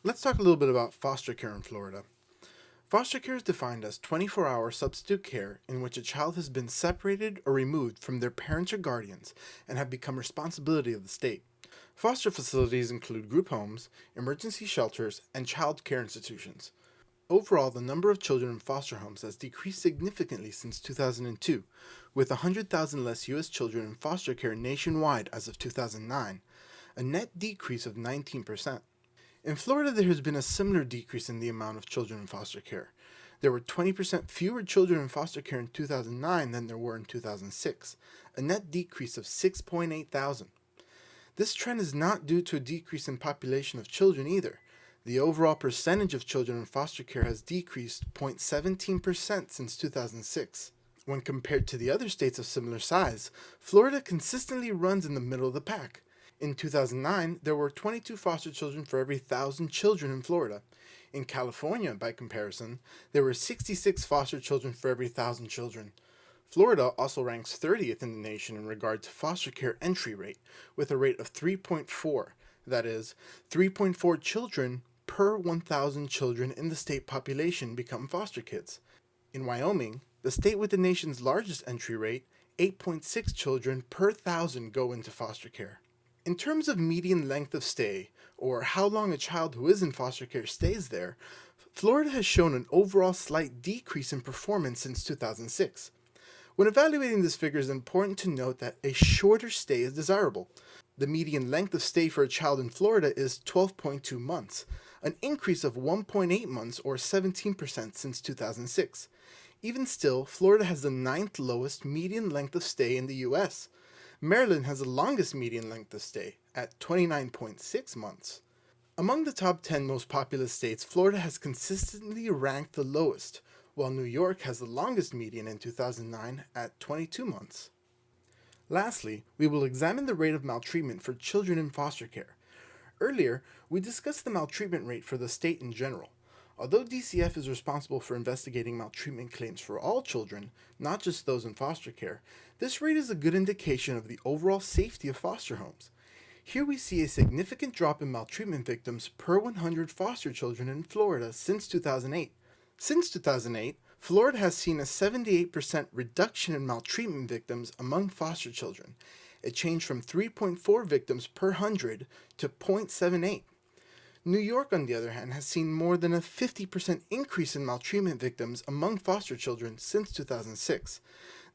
Let's talk a little bit about foster care in Florida. Foster care is defined as 24-hour substitute care in which a child has been separated or removed from their parents or guardians and have become responsibility of the state. Foster facilities include group homes, emergency shelters, and child care institutions. Overall, the number of children in foster homes has decreased significantly since 2002, with 100,000 less U.S. children in foster care nationwide as of 2009, a net decrease of 19%. In Florida, there has been a similar decrease in the amount of children in foster care. There were 20% fewer children in foster care in 2009 than there were in 2006, a net decrease of 6.8 thousand. This trend is not due to a decrease in population of children either. The overall percentage of children in foster care has decreased 0.17% since 2006. When compared to the other states of similar size, Florida consistently runs in the middle of the pack. In 2009, there were 22 foster children for every 1,000 children in Florida. In California, by comparison, there were 66 foster children for every 1,000 children. Florida also ranks 30th in the nation in regard to foster care entry rate, with a rate of 3.4, that is, 3.4 children per 1,000 children in the state population become foster kids. In Wyoming, the state with the nation's largest entry rate, 8.6 children per 1,000 go into foster care. In terms of median length of stay, or how long a child who is in foster care stays there, Florida has shown an overall slight decrease in performance since 2006. When evaluating this figure, it is important to note that a shorter stay is desirable. The median length of stay for a child in Florida is 12.2 months, an increase of 1.8 months or 17% since 2006. Even still, Florida has the ninth lowest median length of stay in the U.S. Maryland has the longest median length of stay, at 29.6 months. Among the top 10 most populous states, Florida has consistently ranked the lowest, while New York has the longest median in 2009 at 22 months. Lastly, we will examine the rate of maltreatment for children in foster care. Earlier, we discussed the maltreatment rate for the state in general. Although DCF is responsible for investigating maltreatment claims for all children, not just those in foster care, this rate is a good indication of the overall safety of foster homes. Here we see a significant drop in maltreatment victims per 100 foster children in Florida since 2008. Since 2008, Florida has seen a 78% reduction in maltreatment victims among foster children. It changed from 3.4 victims per 100 to 0.78. New York, on the other hand, has seen more than a 50% increase in maltreatment victims among foster children since 2006.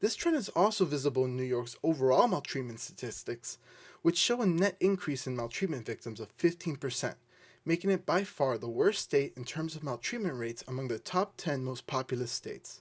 This trend is also visible in New York's overall maltreatment statistics, which show a net increase in maltreatment victims of 15%, making it by far the worst state in terms of maltreatment rates among the top 10 most populous states.